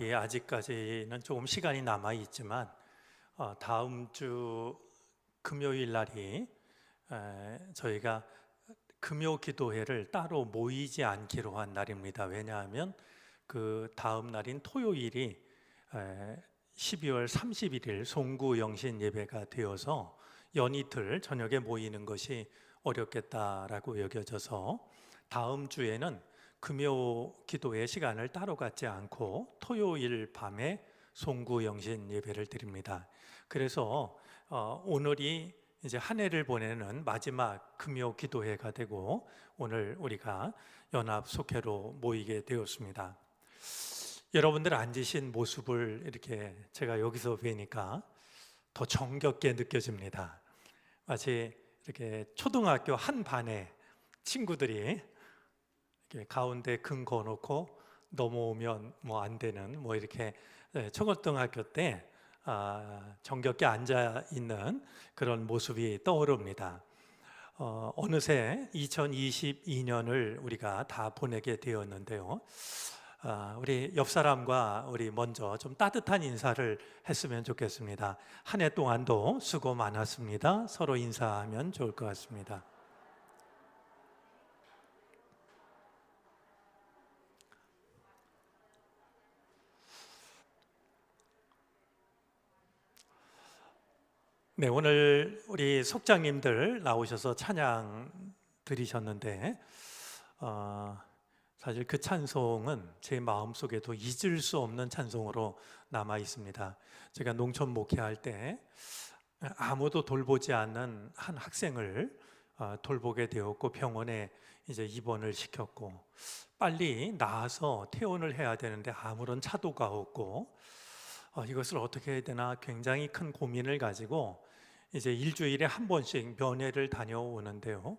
예, 아직까지는 조금 시간이 남아 있지만 다음 주 금요일 날이 저희가 금요 기도회를 따로 모이지 않기로 한 날입니다. 왜냐하면 그 다음 날인 토요일이 12월 31일 송구 영신 예배가 되어서 연이틀 저녁에 모이는 것이 어렵겠다라고 여겨져서 다음 주에는 금요 기도의 시간을 따로 갖지 않고 토요일 밤에 송구 영신 예배를 드립니다. 그래서 오늘이 이제 한 해를 보내는 마지막 금요 기도회가 되고 오늘 우리가 연합 속회로 모이게 되었습니다. 여러분들 앉으신 모습을 이렇게 제가 여기서 뵈니까 더 정겹게 느껴집니다. 마치 이렇게 초등학교 한 반에 친구들이 이렇게 가운데 금 거놓고 넘어오면 뭐 안 되는 뭐 이렇게 초등학교 때 정겹게 앉아 있는 그런 모습이 떠오릅니다. 어느새 2022년을 우리가 다 보내게 되었는데요. 우리 옆 사람과 우리 먼저 좀 따뜻한 인사를 했으면 좋겠습니다. 한 해 동안도 수고 많았습니다. 서로 인사하면 좋을 것 같습니다. 네, 오늘 우리 속장님들 나오셔서 찬양 드리셨는데 사실 그 찬송은 제 마음속에도 잊을 수 없는 찬송으로 남아 있습니다. 제가 농촌 목회할 때 아무도 돌보지 않는 한 학생을 돌보게 되었고 병원에 이제 입원을 시켰고 빨리 나아서 퇴원을 해야 되는데 아무런 차도가 없고 이것을 어떻게 해야 되나 굉장히 큰 고민을 가지고 이제 일주일에 한 번씩 면회를 다녀오는데요.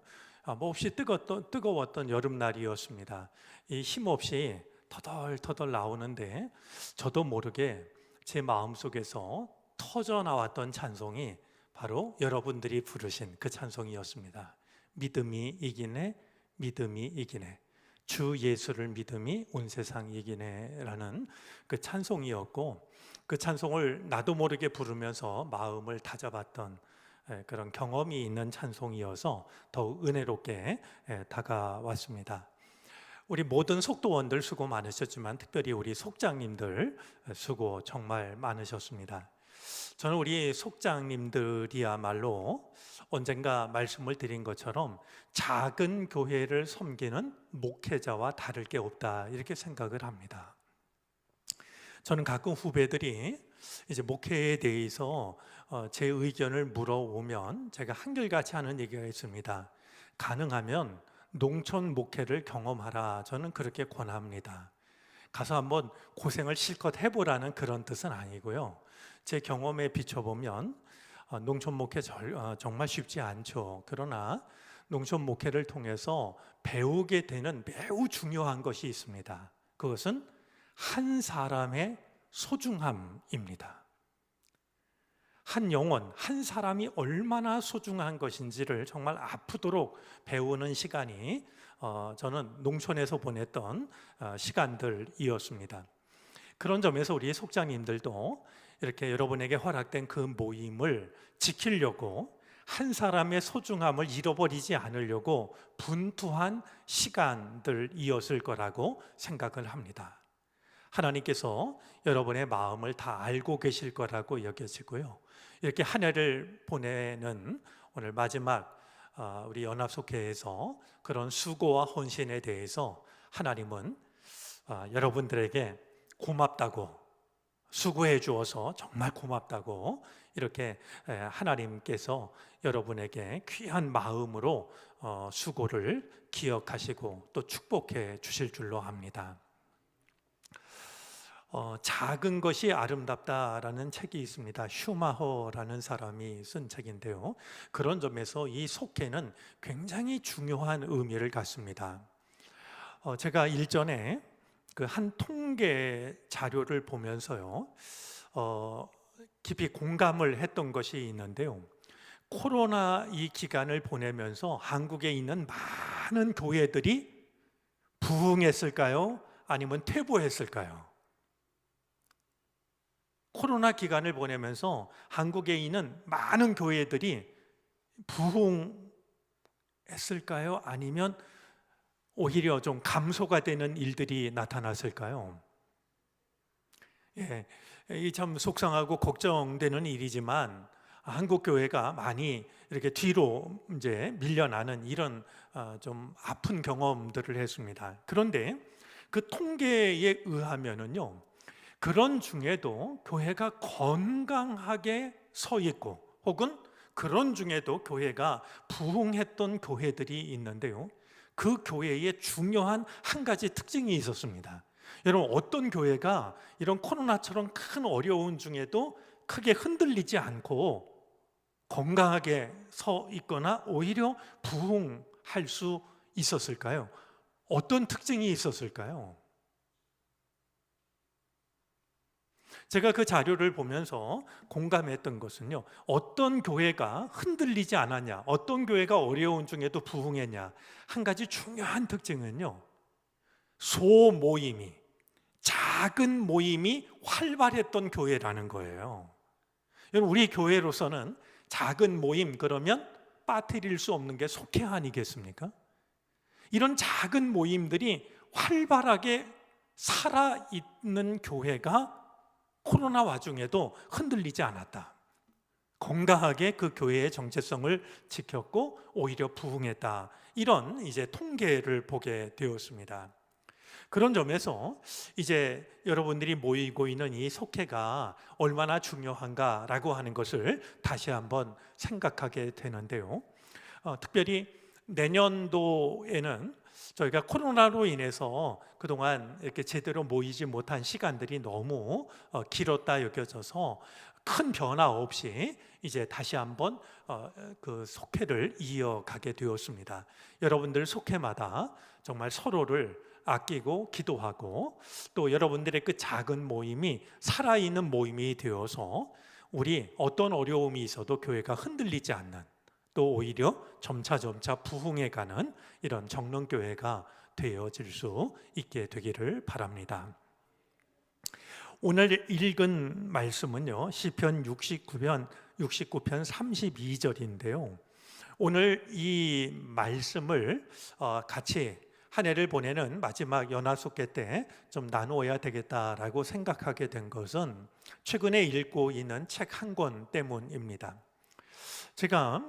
몹시 뜨거웠던 여름날이었습니다. 이 힘없이 터덜터덜 나오는데 저도 모르게 제 마음속에서 터져 나왔던 찬송이 바로 여러분들이 부르신 그 찬송이었습니다. 믿음이 이기네, 믿음이 이기네, 주 예수를 믿음이 온 세상 이기네라는 그 찬송이었고 그 찬송을 나도 모르게 부르면서 마음을 다잡았던 그런 경험이 있는 찬송이어서 더욱 은혜롭게 다가왔습니다. 우리 모든 속도원들 수고 많으셨지만 특별히 우리 속장님들 수고 정말 많으셨습니다. 저는 우리 속장님들이야말로 언젠가 말씀을 드린 것처럼 작은 교회를 섬기는 목회자와 다를 게 없다 이렇게 생각을 합니다. 저는 가끔 후배들이 이제 목회에 대해서 제 의견을 물어오면 제가 한결같이 하는 얘기가 있습니다. 가능하면 농촌 목회를 경험하라. 저는 그렇게 권합니다. 가서 한번 고생을 실컷 해보라는 그런 뜻은 아니고요. 제 경험에 비춰보면 농촌 목회 정말 쉽지 않죠. 그러나 농촌 목회를 통해서 배우게 되는 매우 중요한 것이 있습니다. 그것은 한 사람의 소중함입니다. 한 영혼, 한 사람이 얼마나 소중한 것인지를 정말 아프도록 배우는 시간이 저는 농촌에서 보냈던 시간들이었습니다. 그런 점에서 우리 속장님들도 이렇게 여러분에게 허락된 그 모임을 지키려고 한 사람의 소중함을 잃어버리지 않으려고 분투한 시간들이었을 거라고 생각을 합니다. 하나님께서 여러분의 마음을 다 알고 계실 거라고 여겨지고요. 이렇게 한 해를 보내는 오늘 마지막 우리 연합속회에서 그런 수고와 헌신에 대해서 하나님은 여러분들에게 고맙다고, 수고해 주어서 정말 고맙다고 이렇게 하나님께서 여러분에게 귀한 마음으로 수고를 기억하시고 또 축복해 주실 줄로 압니다. 작은 것이 아름답다라는 책이 있습니다. 슈마허라는 사람이 쓴 책인데요. 그런 점에서 이 속회는 굉장히 중요한 의미를 갖습니다. 제가 일전에 그 한 통계 자료를 보면서요, 깊이 공감을 했던 것이 있는데요. 코로나 이 기간을 보내면서 한국에 있는 많은 교회들이 부흥했을까요? 아니면 퇴보했을까요? 코로나 기간을 보내면서 한국에 있는 많은 교회들이 부흥했을까요? 아니면 오히려 좀 감소가 되는 일들이 나타났을까요? 예, 이 참 속상하고 걱정되는 일이지만 한국 교회가 많이 이렇게 뒤로 이제 밀려나는 이런 좀 아픈 경험들을 했습니다. 그런데 그 통계에 의하면은요, 그런 중에도 교회가 건강하게 서 있고, 혹은 그런 중에도 교회가 부흥했던 교회들이 있는데요, 그 교회에 중요한 한 가지 특징이 있었습니다. 여러분, 어떤 교회가 이런 코로나처럼 큰 어려움 중에도 크게 흔들리지 않고 건강하게 서 있거나 오히려 부흥할 수 있었을까요? 어떤 특징이 있었을까요? 제가 그 자료를 보면서 공감했던 것은요, 어떤 교회가 흔들리지 않았냐, 어떤 교회가 어려운 중에도 부흥했냐, 한 가지 중요한 특징은요, 소모임이, 작은 모임이 활발했던 교회라는 거예요. 여러분, 우리 교회로서는 작은 모임, 그러면 빠뜨릴 수 없는 게 속회 아니겠습니까? 이런 작은 모임들이 활발하게 살아있는 교회가 코로나 와중에도 흔들리지 않았다. 건강하게 그 교회의 정체성을 지켰고 오히려 부흥했다. 이런 이제 통계를 보게 되었습니다. 그런 점에서 이제 여러분들이 모이고 있는 이 속회가 얼마나 중요한가라고 하는 것을 다시 한번 생각하게 되는데요. 특별히 내년도에는 저희가 코로나로 인해서 그동안 이렇게 제대로 모이지 못한 시간들이 너무 길었다 여겨져서 큰 변화 없이 이제 다시 한번 그 속회를 이어가게 되었습니다. 여러분들 속회마다 정말 서로를 아끼고 기도하고 또 여러분들의 그 작은 모임이 살아있는 모임이 되어서 우리 어떤 어려움이 있어도 교회가 흔들리지 않는, 또 오히려 점차 부흥해가는 이런 정릉교회가 되어질 수 있게 되기를 바랍니다. 오늘 읽은 말씀은요, 시편 69편 32절인데요 오늘 이 말씀을 같이 한 해를 보내는 마지막 연화숙회 때 좀 나누어야 되겠다라고 생각하게 된 것은 최근에 읽고 있는 책 한 권 때문입니다. 제가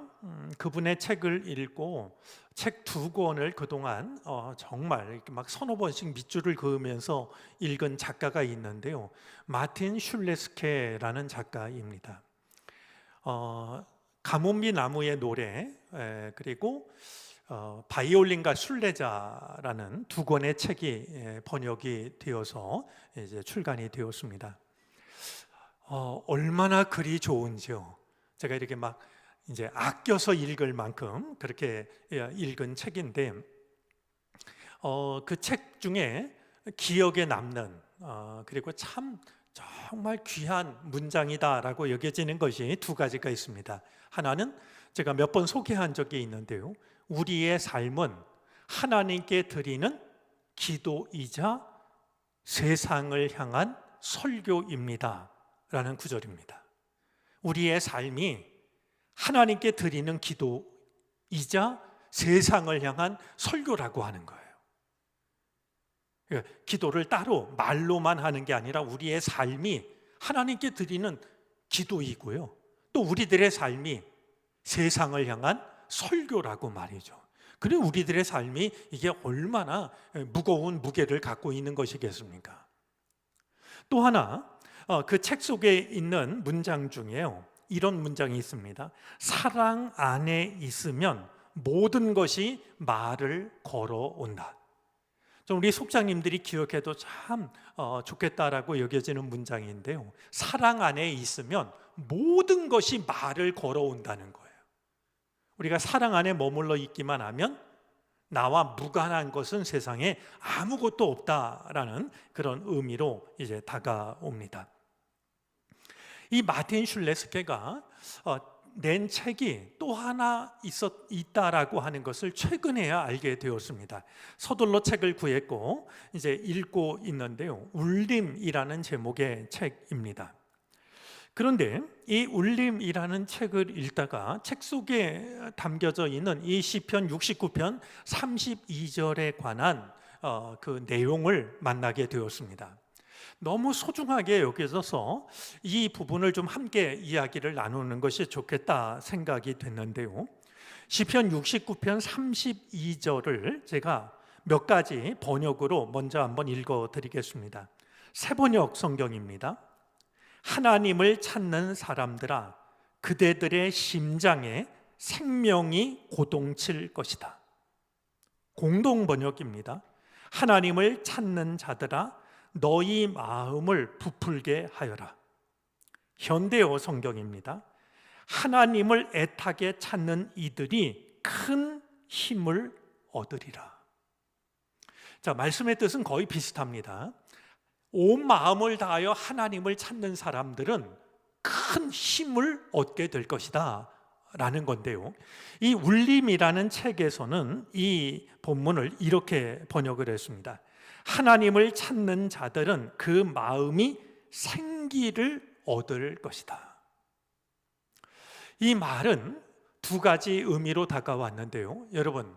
그분의 책을 읽고 책 두 권을 그동안 정말 이렇게 막 서너 번씩 밑줄을 그으면서 읽은 작가가 있는데요, 마틴 슐레스케라는 작가입니다. 가뭄비 나무의 노래, 그리고 바이올린과 순례자라는 두 권의 책이 번역이 되어서 이제 출간이 되었습니다. 얼마나 글이 좋은지요. 제가 이렇게 막 이제 아껴서 읽을 만큼 그렇게 읽은 책인데, 그 책 중에 기억에 남는 그리고 참 정말 귀한 문장이다라고 여겨지는 것이 두 가지가 있습니다. 하나는 제가 몇 번 소개한 적이 있는데요, 우리의 삶은 하나님께 드리는 기도이자 세상을 향한 설교입니다 라는 구절입니다. 우리의 삶이 하나님께 드리는 기도이자 세상을 향한 설교라고 하는 거예요. 기도를 따로 말로만 하는 게 아니라 우리의 삶이 하나님께 드리는 기도이고요, 또 우리들의 삶이 세상을 향한 설교라고 말이죠. 그리고 우리들의 삶이 이게 얼마나 무거운 무게를 갖고 있는 것이겠습니까? 또 하나, 그 책 속에 있는 문장 중에요, 이런 문장이 있습니다. 사랑 안에 있으면 모든 것이 말을 걸어온다. 좀 우리 속장님들이 기억해도 참 좋겠다라고 여겨지는 문장인데요, 사랑 안에 있으면 모든 것이 말을 걸어온다는 거예요. 우리가 사랑 안에 머물러 있기만 하면 나와 무관한 것은 세상에 아무것도 없다라는 그런 의미로 이제 다가옵니다. 이 마틴 슐레스케가 낸 책이 또 하나 있다라고 하는 것을 최근에야 알게 되었습니다. 서둘러 책을 구했고 이제 읽고 있는데요, 울림이라는 제목의 책입니다. 그런데 이 울림이라는 책을 읽다가 책 속에 담겨져 있는 이 시편 69편 32절에 관한 그 내용을 만나게 되었습니다. 너무 소중하게 여겨져서 이 부분을 좀 함께 이야기를 나누는 것이 좋겠다 생각이 됐는데요. 시편 69편 32절을 제가 몇 가지 번역으로 먼저 한번 읽어 드리겠습니다. 새번역 성경입니다. 하나님을 찾는 사람들아, 그대들의 심장에 생명이 고동칠 것이다. 공동 번역입니다. 하나님을 찾는 자들아, 너희 마음을 부풀게 하여라. 현대어 성경입니다. 하나님을 애타게 찾는 이들이 큰 힘을 얻으리라. 자, 말씀의 뜻은 거의 비슷합니다. 온 마음을 다하여 하나님을 찾는 사람들은 큰 힘을 얻게 될 것이다 라는 건데요, 이 울림이라는 책에서는 이 본문을 이렇게 번역을 했습니다. 하나님을 찾는 자들은 그 마음이 생기를 얻을 것이다. 이 말은 두 가지 의미로 다가왔는데요, 여러분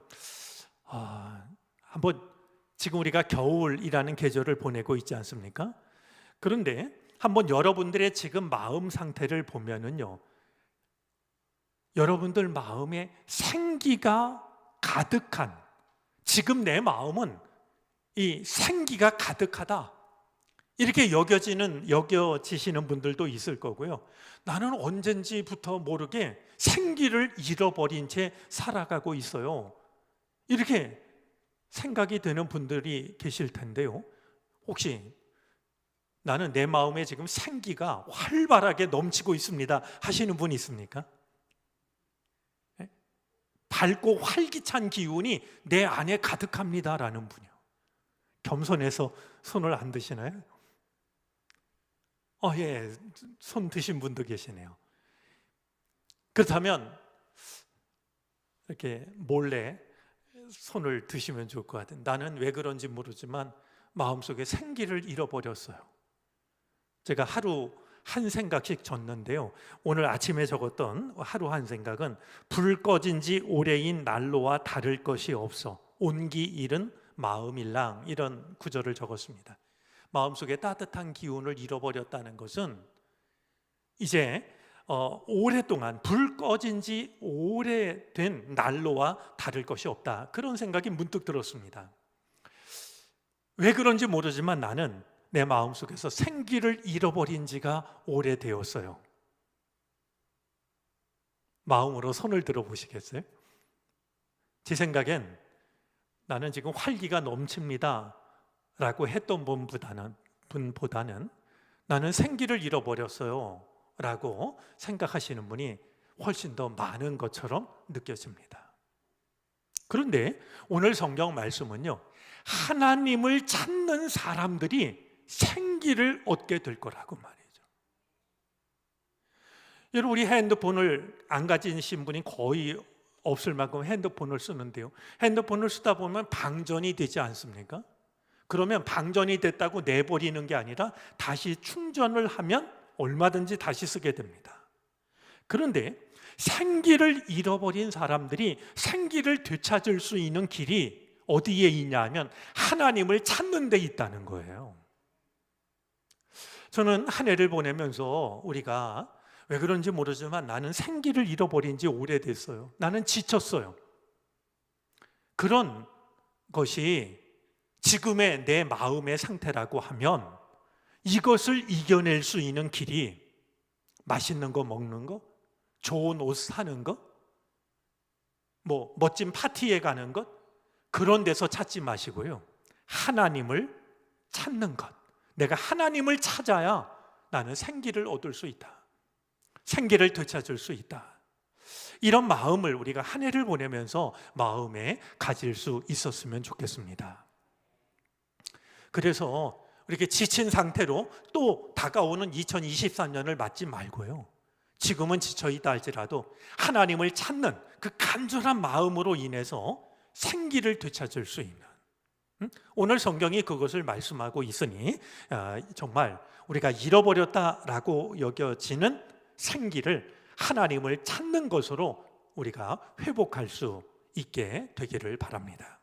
한번 지금 우리가 겨울이라는 계절을 보내고 있지 않습니까? 그런데 한번 여러분들의 지금 마음 상태를 보면은요, 여러분들 마음에 생기가 가득한, 지금 내 마음은 이 생기가 가득하다 이렇게 여겨지시는 분들도 있을 거고요. 나는 언젠지부터 모르게 생기를 잃어버린 채 살아가고 있어요, 이렇게 생각이 드는 분들이 계실 텐데요, 혹시 나는 내 마음에 지금 생기가 활발하게 넘치고 있습니다 하시는 분 있습니까? 밝고 활기찬 기운이 내 안에 가득합니다 라는 분이요. 겸손해서 손을 안 드시나요? 예, 손 드신 분도 계시네요. 그렇다면 이렇게 몰래 손을 드시면 좋을 것 같아요. 나는 왜 그런지 모르지만 마음속에 생기를 잃어버렸어요. 제가 하루 한 생각씩 적는데요, 오늘 아침에 적었던 하루 한 생각은 불 꺼진 지 오래인 난로와 다를 것이 없어 온기 잃은 마음일랑, 이런 구절을 적었습니다. 마음속에 따뜻한 기운을 잃어버렸다는 것은 이제 오랫동안 불 꺼진 지 오래된 난로와 다를 것이 없다, 그런 생각이 문득 들었습니다. 왜 그런지 모르지만 나는 내 마음속에서 생기를 잃어버린 지가 오래되었어요. 마음으로 손을 들어보시겠어요? 제 생각엔 나는 지금 활기가 넘칩니다 라고 했던 분보다는 나는 생기를 잃어버렸어요 라고 생각하시는 분이 훨씬 더 많은 것처럼 느껴집니다. 그런데 오늘 성경 말씀은요, 하나님을 찾는 사람들이 생기를 얻게 될 거라고 말이죠. 여러분, 우리 핸드폰을 안 가지신 분이 거의 없을 만큼 핸드폰을 쓰는데요, 핸드폰을 쓰다 보면 방전이 되지 않습니까? 그러면 방전이 됐다고 내버리는 게 아니라 다시 충전을 하면 얼마든지 다시 쓰게 됩니다. 그런데 생기를 잃어버린 사람들이 생기를 되찾을 수 있는 길이 어디에 있냐 하면 하나님을 찾는 데 있다는 거예요. 저는 한 해를 보내면서 우리가 왜 그런지 모르지만 나는 생기를 잃어버린 지 오래됐어요. 나는 지쳤어요. 그런 것이 지금의 내 마음의 상태라고 하면 이것을 이겨낼 수 있는 길이 맛있는 거 먹는 거, 좋은 옷 사는 거, 멋진 파티에 가는 것, 그런 데서 찾지 마시고요, 하나님을 찾는 것. 내가 하나님을 찾아야 나는 생기를 얻을 수 있다, 생기를 되찾을 수 있다, 이런 마음을 우리가 한 해를 보내면서 마음에 가질 수 있었으면 좋겠습니다. 그래서 이렇게 지친 상태로 또 다가오는 2023년을 맞지 말고요, 지금은 지쳐있다 할지라도 하나님을 찾는 그 간절한 마음으로 인해서 생기를 되찾을 수 있는 오늘 성경이 그것을 말씀하고 있으니 정말 우리가 잃어버렸다라고 여겨지는 생기를 하나님을 찾는 것으로 우리가 회복할 수 있게 되기를 바랍니다.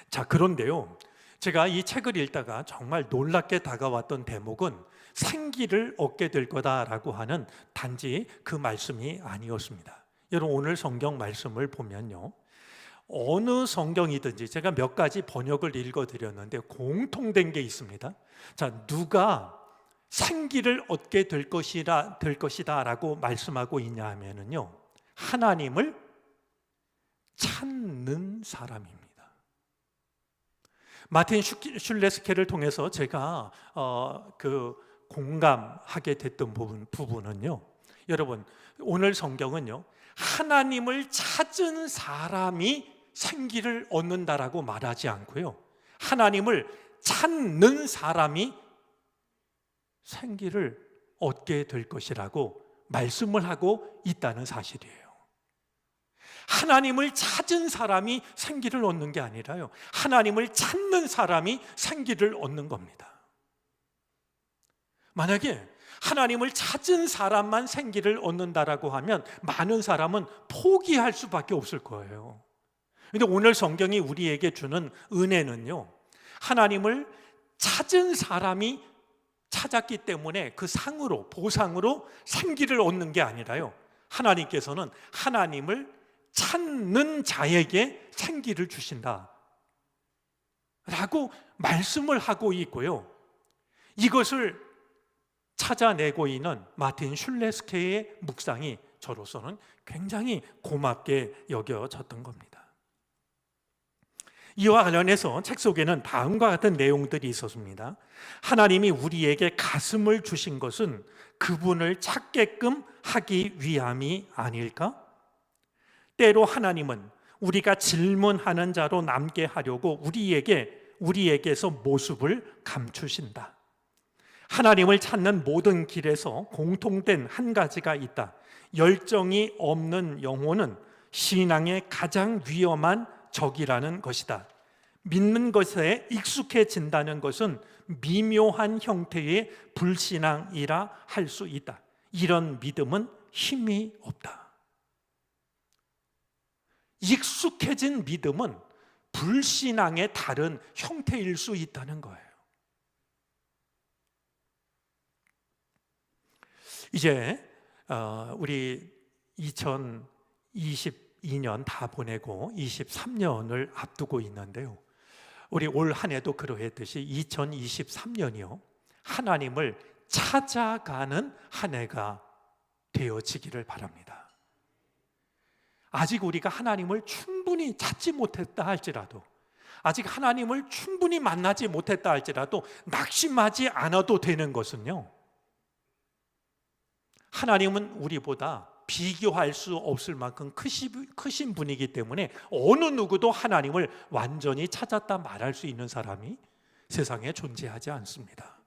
자, 그런데요, 제가 이 책을 읽다가 정말 놀랍게 다가왔던 대목은 생기를 얻게 될 거다라고 하는 단지 그 말씀이 아니었습니다. 여러분, 오늘 성경 말씀을 보면요, 어느 성경이든지 제가 몇 가지 번역을 읽어드렸는데 공통된 게 있습니다. 자, 누가 생기를 얻게 될 것이다 라고 말씀하고 있냐 하면은요, 하나님을 찾는 사람입니다. 마틴 슐레스케를 통해서 제가 공감하게 됐던 부분은요, 여러분, 오늘 성경은요, 하나님을 찾은 사람이 생기를 얻는다라고 말하지 않고요, 하나님을 찾는 사람이 생기를 얻게 될 것이라고 말씀을 하고 있다는 사실이에요. 하나님을 찾은 사람이 생기를 얻는 게 아니라요, 하나님을 찾는 사람이 생기를 얻는 겁니다. 만약에 하나님을 찾은 사람만 생기를 얻는다라고 하면 많은 사람은 포기할 수밖에 없을 거예요. 그런데 오늘 성경이 우리에게 주는 은혜는요, 하나님을 찾은 사람이 찾았기 때문에 그 상으로, 보상으로 생기를 얻는 게 아니라요, 하나님께서는 하나님을 찾는 자에게 생기를 주신다 라고 말씀을 하고 있고요, 이것을 찾아내고 있는 마틴 슐레스케의 묵상이 저로서는 굉장히 고맙게 여겨졌던 겁니다. 이와 관련해서 책 속에는 다음과 같은 내용들이 있었습니다. 하나님이 우리에게 가슴을 주신 것은 그분을 찾게끔 하기 위함이 아닐까? 때로 하나님은 우리가 질문하는 자로 남게 하려고 우리에게서 모습을 감추신다. 하나님을 찾는 모든 길에서 공통된 한 가지가 있다. 열정이 없는 영혼은 신앙의 가장 위험한 적이라는 것이다. 믿는 것에 익숙해진다는 것은 미묘한 형태의 불신앙이라 할 수 있다. 이런 믿음은 힘이 없다. 익숙해진 믿음은 불신앙의 다른 형태일 수 있다는 거예요. 이제 우리 2022년 다 보내고 23년을 앞두고 있는데요, 우리 올 한 해도 그러했듯이 2023년이요, 하나님을 찾아가는 한 해가 되어지기를 바랍니다. 아직 우리가 하나님을 충분히 찾지 못했다 할지라도, 아직 하나님을 충분히 만나지 못했다 할지라도 낙심하지 않아도 되는 것은요, 하나님은 우리보다 비교할 수 없을 만큼 크신 분이기 때문에 어느 누구도 하나님을 완전히 찾았다 말할 수 있는 사람이 세상에 존재하지 않습니다.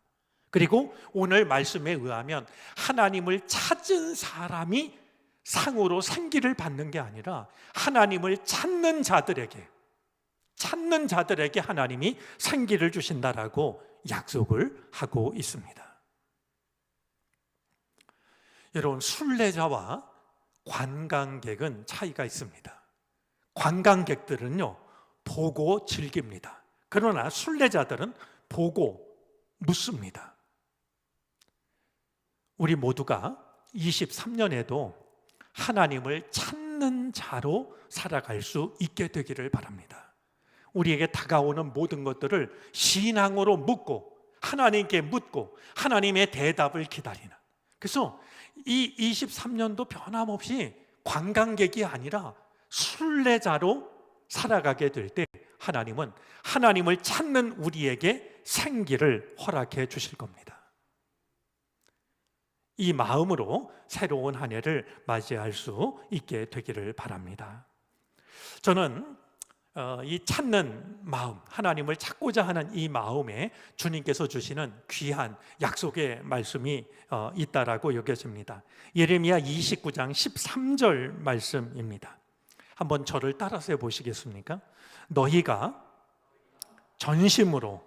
그리고 오늘 말씀에 의하면 하나님을 찾은 사람이 상으로 생기를 받는 게 아니라 하나님을 찾는 자들에게 하나님이 생기를 주신다라고 약속을 하고 있습니다. 여러분, 순례자와 관광객은 차이가 있습니다. 관광객들은요, 보고 즐깁니다. 그러나 순례자들은 보고 묻습니다. 우리 모두가 23년에도 하나님을 찾는 자로 살아갈 수 있게 되기를 바랍니다. 우리에게 다가오는 모든 것들을 신앙으로 묻고 하나님께 묻고 하나님의 대답을 기다리는, 그래서 이 23년도 변함없이 관광객이 아니라 순례자로 살아가게 될 때 하나님은 하나님을 찾는 우리에게 생기를 허락해 주실 겁니다. 이 마음으로 새로운 한 해를 맞이할 수 있게 되기를 바랍니다. 저는 이 찾는 마음, 하나님을 찾고자 하는 이 마음에 주님께서 주시는 귀한 약속의 말씀이 있다라고 여겨집니다. 예레미야 29장 13절 말씀입니다. 한번 저를 따라서 해보시겠습니까? 너희가 전심으로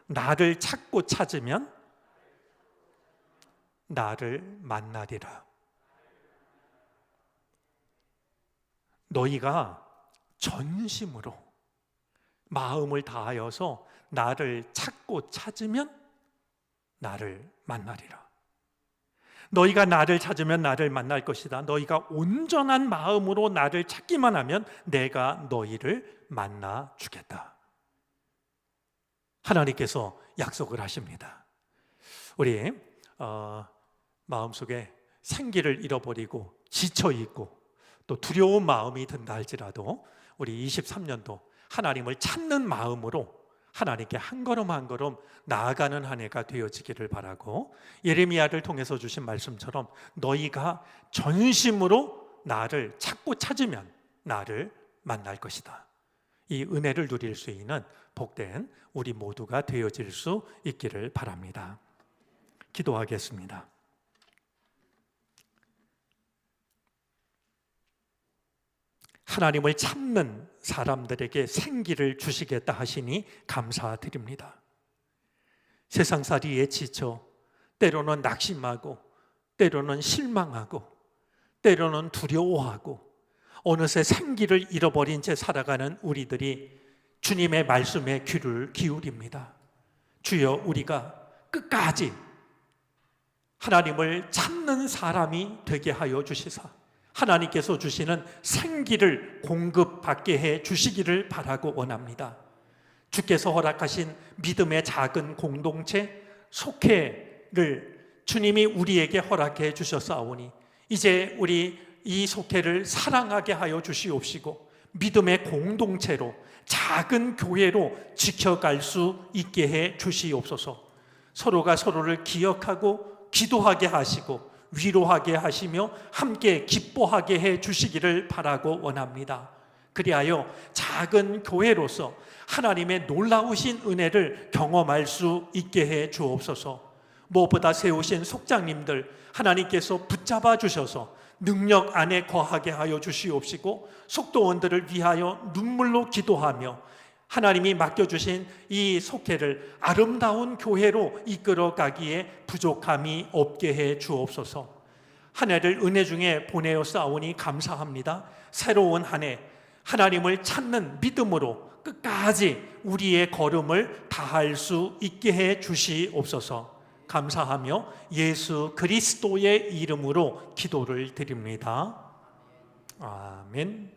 나를 찾고 찾으면 나를 만나리라. 너희가 전심으로 마음을 다하여서 나를 찾고 찾으면 나를 만나리라. 너희가 나를 찾으면 나를 만날 것이다. 너희가 온전한 마음으로 나를 찾기만 하면 내가 너희를 만나 주겠다. 하나님께서 약속을 하십니다. 우리 마음속에 생기를 잃어버리고 지쳐있고 또 두려운 마음이 든다 할지라도 우리 23년도 하나님을 찾는 마음으로 하나님께 한 걸음 한 걸음 나아가는 한 해가 되어지기를 바라고, 예레미야를 통해서 주신 말씀처럼 너희가 전심으로 나를 찾고 찾으면 나를 만날 것이다. 이 은혜를 누릴 수 있는 복된 우리 모두가 되어질 수 있기를 바랍니다. 기도하겠습니다. 하나님을 찾는 사람들에게 생기를 주시겠다 하시니 감사드립니다. 세상살이에 지쳐 때로는 낙심하고 때로는 실망하고 때로는 두려워하고 어느새 생기를 잃어버린 채 살아가는 우리들이 주님의 말씀에 귀를 기울입니다. 주여, 우리가 끝까지 하나님을 찾는 사람이 되게 하여 주시사 하나님께서 주시는 생기를 공급받게 해 주시기를 바라고 원합니다. 주께서 허락하신 믿음의 작은 공동체 속회를 주님이 우리에게 허락해 주셨사오니 이제 우리 이 속회를 사랑하게 하여 주시옵시고 믿음의 공동체로 작은 교회로 지켜갈 수 있게 해 주시옵소서. 서로가 서로를 기억하고 기도하게 하시고 위로하게 하시며 함께 기뻐하게 해 주시기를 바라고 원합니다. 그리하여 작은 교회로서 하나님의 놀라우신 은혜를 경험할 수 있게 해 주옵소서. 무엇보다 세우신 속장님들 하나님께서 붙잡아 주셔서 능력 안에 거하게 하여 주시옵시고 속도원들을 위하여 눈물로 기도하며 하나님이 맡겨주신 이 속회를 아름다운 교회로 이끌어가기에 부족함이 없게 해 주옵소서. 한 해를 은혜 중에 보내어 싸우니 감사합니다. 새로운 한 해 하나님을 찾는 믿음으로 끝까지 우리의 걸음을 다할 수 있게 해 주시옵소서. 감사하며 예수 그리스도의 이름으로 기도를 드립니다. 아멘.